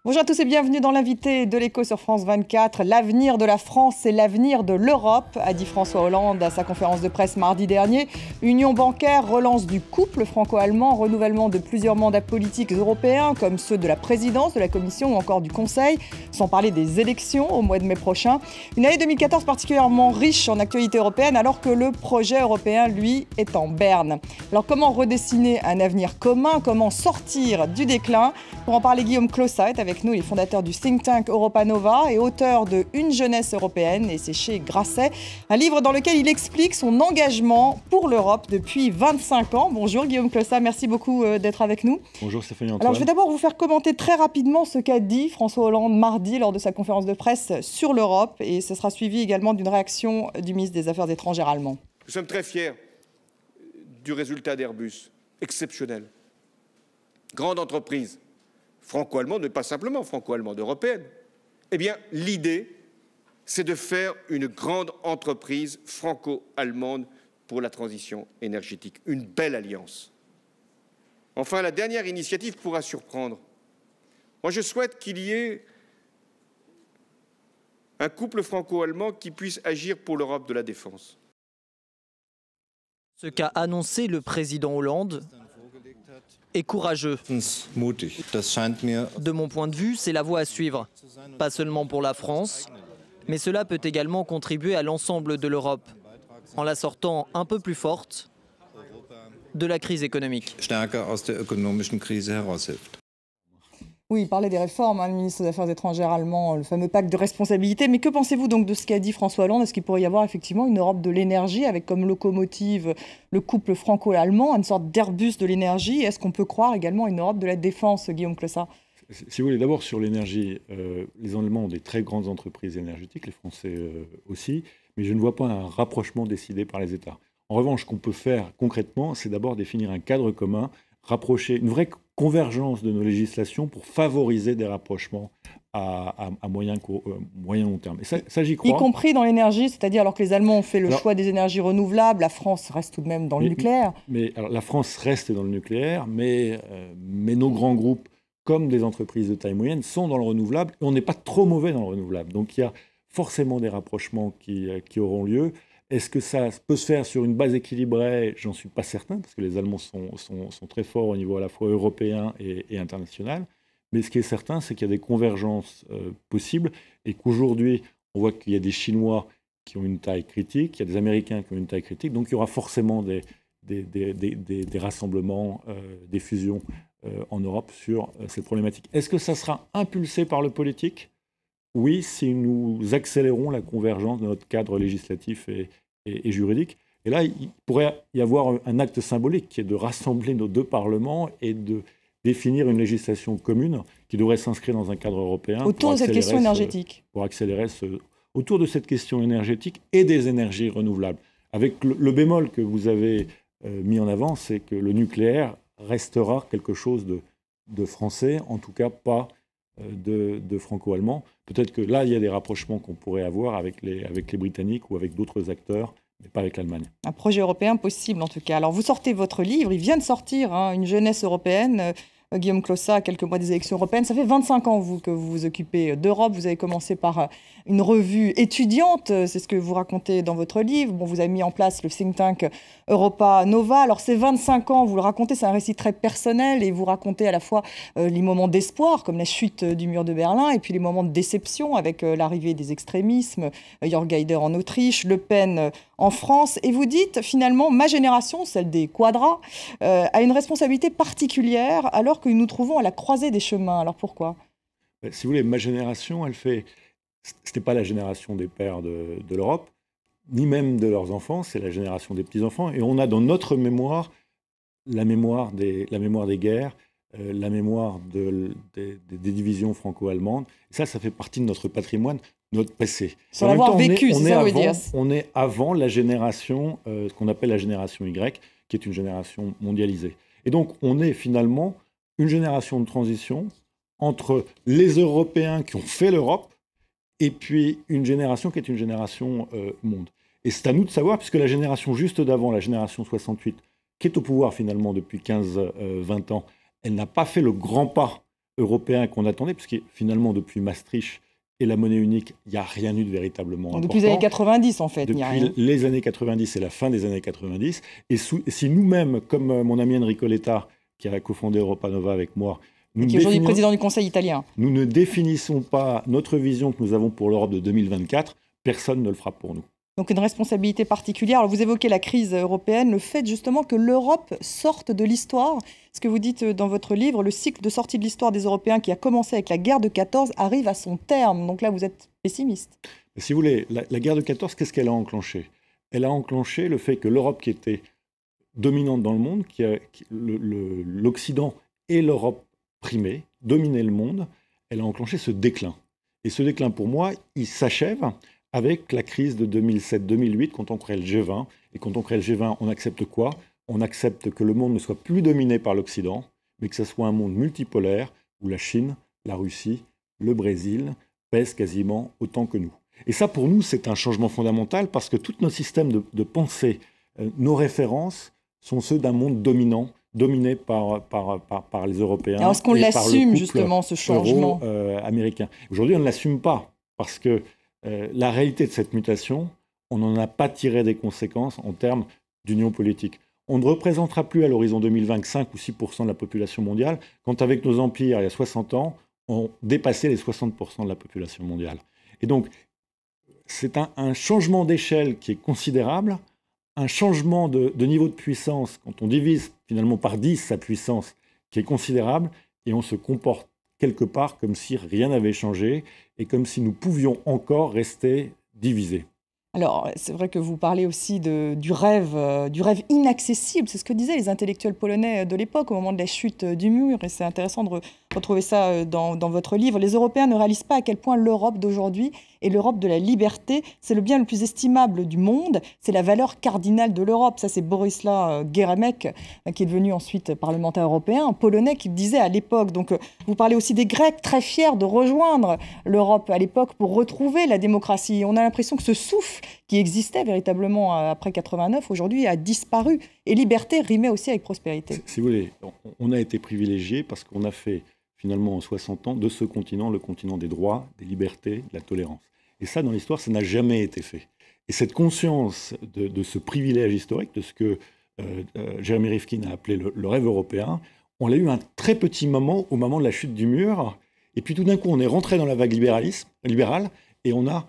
Bonjour à tous et bienvenue dans l'invité de l'Écho sur France 24. L'avenir de la France, c'est l'avenir de l'Europe, a dit François Hollande à sa conférence de presse mardi dernier. Union bancaire, relance du couple franco-allemand, renouvellement de plusieurs mandats politiques européens comme ceux de la présidence, de la Commission ou encore du Conseil, sans parler des élections au mois de mai prochain. Une année 2014 particulièrement riche en actualité européenne alors que le projet européen, lui, est en berne. Alors comment redessiner un avenir commun? Comment sortir du déclin? Pour en parler, Guillaume Clossat est avec nous, il est fondateur du think tank Europa Nova et auteur de Une jeunesse européenne, et c'est chez Grasset, un livre dans lequel il explique son engagement pour l'Europe depuis 25 ans. Bonjour Guillaume Clossat, merci beaucoup d'être avec nous. Bonjour Stéphanie Antoine. Alors je vais d'abord vous faire commenter très rapidement ce qu'a dit François Hollande mardi lors de sa conférence de presse sur l'Europe, et ce sera suivi également d'une réaction du ministre des Affaires étrangères allemand. Nous sommes très fiers du résultat d'Airbus, exceptionnel. Grande entreprise franco-allemande, mais pas simplement franco-allemande, européenne. Eh bien, l'idée, c'est de faire une grande entreprise franco-allemande pour la transition énergétique. Une belle alliance. Enfin, la dernière initiative pourra surprendre. Moi, je souhaite qu'il y ait un couple franco-allemand qui puisse agir pour l'Europe de la défense. Ce qu'a annoncé le président Hollande est courageux. De mon point de vue, c'est la voie à suivre. Pas seulement pour la France, mais cela peut également contribuer à l'ensemble de l'Europe, en la sortant un peu plus forte de la crise économique. Oui, il parlait des réformes, le ministre des Affaires étrangères allemand, le fameux pacte de responsabilité. Mais que pensez-vous donc de ce qu'a dit François Hollande? Est-ce qu'il pourrait y avoir effectivement une Europe de l'énergie avec comme locomotive le couple franco-allemand, une sorte d'Airbus de l'énergie? Est-ce qu'on peut croire également à une Europe de la défense, Guillaume Clossat? Si vous voulez, d'abord sur l'énergie, les Allemands ont des très grandes entreprises énergétiques, les Français aussi, mais je ne vois pas un rapprochement décidé par les États. En revanche, ce qu'on peut faire concrètement, c'est d'abord définir un cadre commun, rapprocher une vraie convergence de nos législations pour favoriser des rapprochements à moyen long terme. Et ça j'y crois. Y compris dans l'énergie, c'est-à-dire alors que les Allemands ont fait le choix des énergies renouvelables, la France reste tout de même dans le nucléaire. Mais alors, la France reste dans le nucléaire, mais nos grands groupes, comme des entreprises de taille moyenne, sont dans le renouvelable. Et on n'est pas trop mauvais dans le renouvelable. Donc il y a forcément des rapprochements qui auront lieu. Est-ce que ça peut se faire sur une base équilibrée? J'en suis pas certain, parce que les Allemands sont très forts au niveau à la fois européen et international. Mais ce qui est certain, c'est qu'il y a des convergences possibles, et qu'aujourd'hui, on voit qu'il y a des Chinois qui ont une taille critique, il y a des Américains qui ont une taille critique, donc il y aura forcément des rassemblements, des fusions en Europe sur cette problématique. Est-ce que ça sera impulsé par le politique? Oui, si nous accélérons la convergence de notre cadre législatif et juridique. Et là, il pourrait y avoir un acte symbolique qui est de rassembler nos deux parlements et de définir une législation commune qui devrait s'inscrire dans un cadre européen. Autour de cette question énergétique. Pour accélérer autour de cette question énergétique et des énergies renouvelables. Avec le bémol que vous avez mis en avant, c'est que le nucléaire restera quelque chose de français, en tout cas pas de franco-allemand. Peut-être que là, il y a des rapprochements qu'on pourrait avoir avec les Britanniques ou avec d'autres acteurs, mais pas avec l'Allemagne. Un projet européen possible, en tout cas. Alors, vous sortez votre livre, il vient de sortir, Une jeunesse européenne. Guillaume Clossat, à quelques mois des élections européennes. Ça fait 25 ans que vous vous occupez d'Europe. Vous avez commencé par une revue étudiante, c'est ce que vous racontez dans votre livre. Bon, vous avez mis en place le think tank Europa Nova. Alors ces 25 ans, vous le racontez, c'est un récit très personnel et vous racontez à la fois les moments d'espoir, comme la chute du mur de Berlin, et puis les moments de déception avec l'arrivée des extrémismes, Jörg Haider en Autriche, Le Pen en France. Et vous dites, finalement, ma génération, celle des quadras, a une responsabilité particulière alors que nous nous trouvons à la croisée des chemins. Alors pourquoi? Si vous voulez, ma génération, ce n'était pas la génération des pères de l'Europe, ni même de leurs enfants, c'est la génération des petits-enfants. Et on a dans notre mémoire la mémoire des guerres, la mémoire des divisions franco-allemandes. Et ça fait partie de notre patrimoine, notre passé. Sans l'avoir vécu, c'est ça, vous dire. On est avant la génération, ce qu'on appelle la génération Y, qui est une génération mondialisée. Et donc, on est finalement une génération de transition entre les Européens qui ont fait l'Europe et puis une génération qui est une génération monde. Et c'est à nous de savoir, puisque la génération juste d'avant, la génération 68, qui est au pouvoir finalement depuis 15-20 ans, elle n'a pas fait le grand pas européen qu'on attendait, puisque finalement, depuis Maastricht et la monnaie unique, il n'y a rien eu de véritablement important. Depuis les années 90, en fait. Depuis les années 90 et la fin des années 90. Et si nous-mêmes, comme mon ami Enrico Letta, qui a cofondé Europa Nova avec moi, qui est aujourd'hui président du Conseil italien, nous ne définissons pas notre vision que nous avons pour l'Europe de 2024, personne ne le fera pour nous. Donc une responsabilité particulière. Alors vous évoquez la crise européenne, le fait justement que l'Europe sorte de l'histoire. Ce que vous dites dans votre livre, le cycle de sortie de l'histoire des Européens qui a commencé avec la guerre de 14 arrive à son terme. Donc là, vous êtes pessimiste. Si vous voulez, la guerre de 14, qu'est-ce qu'elle a enclenché? Elle a enclenché le fait que l'Europe, qui était dominante dans le monde, l'Occident et l'Europe primée, dominaient le monde, elle a enclenché ce déclin. Et ce déclin, pour moi, il s'achève avec la crise de 2007-2008, quand on crée le G20. Et quand on crée le G20, on accepte quoi? On accepte que le monde ne soit plus dominé par l'Occident, mais que ce soit un monde multipolaire où la Chine, la Russie, le Brésil pèsent quasiment autant que nous. Et ça, pour nous, c'est un changement fondamental parce que tous nos systèmes de pensée, nos références, sont ceux d'un monde dominant, dominé par les Européens. Alors, est-ce qu'on l'assume, justement, ce changement américain? Aujourd'hui, on ne l'assume pas parce que la réalité de cette mutation, on n'en a pas tiré des conséquences en termes d'union politique. On ne représentera plus à l'horizon 2020 5 ou 6% de la population mondiale, quand avec nos empires, il y a 60 ans, on dépassait les 60% de la population mondiale. Et donc, c'est un changement d'échelle qui est considérable, un changement de niveau de puissance, quand on divise finalement par 10 sa puissance, qui est considérable, et on se comporte quelque part comme si rien n'avait changé et comme si nous pouvions encore rester divisés. Alors, c'est vrai que vous parlez aussi du rêve inaccessible. C'est ce que disaient les intellectuels polonais de l'époque, au moment de la chute du mur. Et c'est intéressant de retrouver ça dans votre livre. Les Européens ne réalisent pas à quel point l'Europe d'aujourd'hui et l'Europe de la liberté, c'est le bien le plus estimable du monde. C'est la valeur cardinale de l'Europe. Ça, c'est Borisław Geremek, qui est devenu ensuite parlementaire européen, un Polonais, qui le disait à l'époque. Donc, vous parlez aussi des Grecs, très fiers de rejoindre l'Europe à l'époque pour retrouver la démocratie. On a l'impression que ce souffle qui existait véritablement après 89, aujourd'hui a disparu. Et liberté rimait aussi avec prospérité. Si vous voulez, on a été privilégiés parce qu'on a fait finalement en 60 ans de ce continent le continent des droits, des libertés, de la tolérance. Et ça, dans l'histoire, ça n'a jamais été fait. Et cette conscience de ce privilège historique, de ce que Jeremy Rifkin a appelé le rêve européen, on l'a eu un très petit moment au moment de la chute du mur. Et puis tout d'un coup, on est rentré dans la vague libérale et on a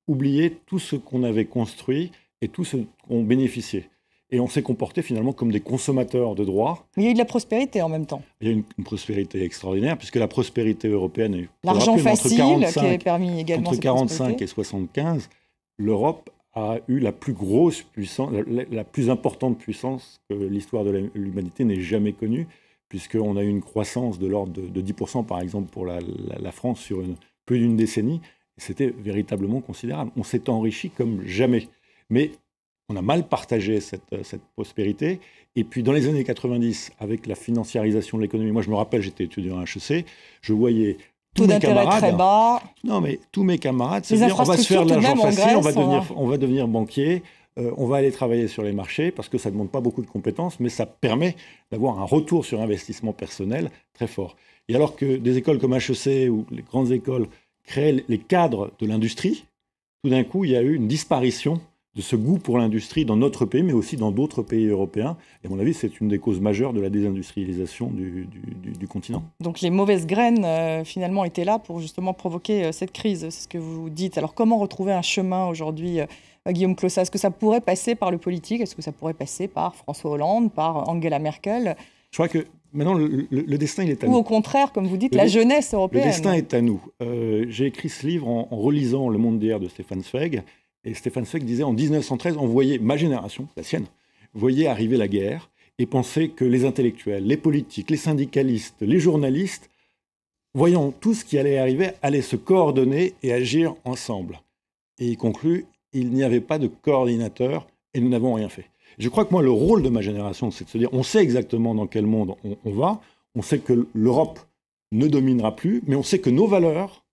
oublié tout ce qu'on avait construit et tout ce qu'on bénéficiait. Et on s'est comporté finalement comme des consommateurs de droits. Mais il y a eu de la prospérité en même temps. Il y a eu une prospérité extraordinaire, puisque la prospérité européenne est... L'argent facile qui a permis également entre 45 et 75, l'Europe a eu la plus grosse puissance, la plus importante puissance que l'histoire de l'humanité n'ait jamais connue, puisqu'on a eu une croissance de l'ordre de 10%, par exemple, pour la France sur plus d'une décennie. C'était véritablement considérable. On s'est enrichi comme jamais. Mais on a mal partagé cette prospérité. Et puis, dans les années 90, avec la financiarisation de l'économie, moi, je me rappelle, j'étais étudiant à HEC, je voyais tous mes camarades... très bas. Non, mais tous mes camarades se disaient, on va se faire de l'argent facile, on va devenir banquier, on va aller travailler sur les marchés, parce que ça ne demande pas beaucoup de compétences, mais ça permet d'avoir un retour sur investissement personnel très fort. Et alors que des écoles comme HEC ou les grandes écoles créaient les cadres de l'industrie, tout d'un coup, il y a eu une disparition de ce goût pour l'industrie dans notre pays, mais aussi dans d'autres pays européens. Et à mon avis, c'est une des causes majeures de la désindustrialisation du continent. Donc les mauvaises graines, finalement, étaient là pour justement provoquer cette crise, c'est ce que vous dites. Alors comment retrouver un chemin aujourd'hui, Guillaume Clossat? Est-ce que ça pourrait passer par le politique? Est-ce que ça pourrait passer par François Hollande, par Angela Merkel? Je crois que maintenant, le destin, il est à nous. Ou au contraire, comme vous dites, la jeunesse européenne. Le destin est à nous. J'ai écrit ce livre en relisant Le Monde d'hier de Stefan Zweig. Et Stefan Zweig disait, en 1913, on voyait, ma génération, la sienne, voyait arriver la guerre et pensait que les intellectuels, les politiques, les syndicalistes, les journalistes, voyant tout ce qui allait arriver, allaient se coordonner et agir ensemble. Et il conclut, il n'y avait pas de coordinateur et nous n'avons rien fait. Je crois que moi, le rôle de ma génération, c'est de se dire, on sait exactement dans quel monde on va, on sait que l'Europe ne dominera plus, mais on sait que nos valeurs,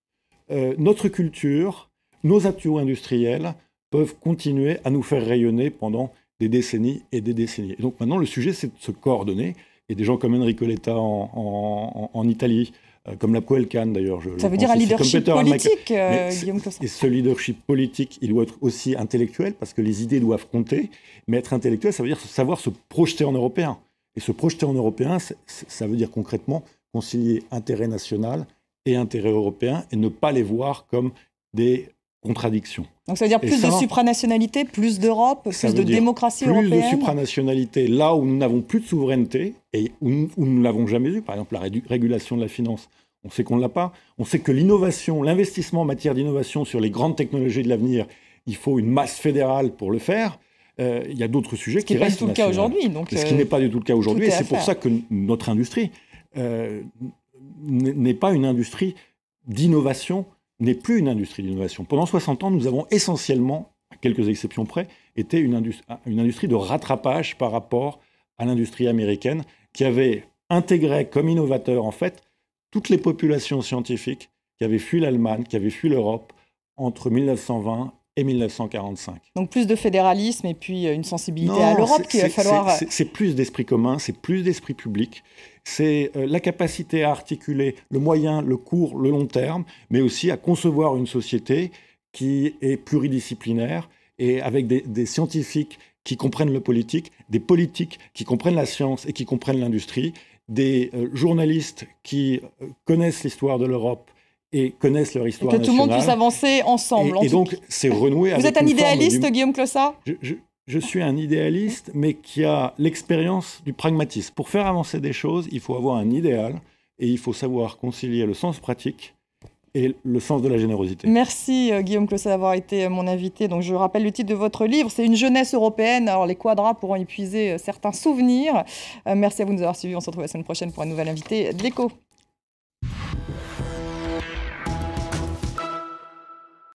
notre culture, nos atouts industriels peuvent continuer à nous faire rayonner pendant des décennies et des décennies. Et donc maintenant, le sujet, c'est de se coordonner. Et des gens comme Enrico Letta en Italie, comme la Coelcan d'ailleurs. Ça veut dire un leadership politique, Guillaume Clossard. Et ce leadership politique, il doit être aussi intellectuel, parce que les idées doivent compter. Mais être intellectuel, ça veut dire savoir se projeter en européen. Et se projeter en européen, ça veut dire concrètement concilier intérêt national et intérêt européen, et ne pas les voir comme des contradictions. Donc ça veut dire plus de supranationalité, plus d'Europe, plus de démocratie européenne. Plus de supranationalité là où nous n'avons plus de souveraineté et où nous ne l'avons jamais eu. Par exemple, la régulation de la finance, on sait qu'on ne l'a pas. On sait que l'innovation, l'investissement en matière d'innovation sur les grandes technologies de l'avenir, il faut une masse fédérale pour le faire. Il y a d'autres sujets qui restent nationaux. Ce qui n'est pas du tout le cas aujourd'hui. Donc, ce qui n'est pas du tout le cas aujourd'hui. Et c'est pour ça que notre industrie n'est pas une industrie d'innovation, n'est plus une industrie d'innovation. Pendant 60 ans, nous avons essentiellement, à quelques exceptions près, été une industrie de rattrapage par rapport à l'industrie américaine qui avait intégré comme innovateur, en fait, toutes les populations scientifiques qui avaient fui l'Allemagne, qui avaient fui l'Europe entre 1920 et 1945. Donc plus de fédéralisme et puis une sensibilité à l'Europe qu'il va falloir... C'est plus d'esprit commun, c'est plus d'esprit public, c'est la capacité à articuler le moyen, le court, le long terme, mais aussi à concevoir une société qui est pluridisciplinaire et avec des scientifiques qui comprennent le politique, des politiques qui comprennent la science et qui comprennent l'industrie, des journalistes qui connaissent l'histoire de l'Europe et connaissent leur histoire nationale. Et que tout le monde puisse avancer ensemble. Et donc, c'est renouer avec... Vous êtes un idéaliste, Guillaume Clossard ? Je suis un idéaliste, mais qui a l'expérience du pragmatisme. Pour faire avancer des choses, il faut avoir un idéal et il faut savoir concilier le sens pratique et le sens de la générosité. Merci Guillaume Clossard d'avoir été mon invité. Donc, je rappelle le titre de votre livre, c'est Une jeunesse européenne. Alors les quadras pourront y puiser certains souvenirs. Merci à vous de nous avoir suivis. On se retrouve la semaine prochaine pour un nouvel invité de l'Écho.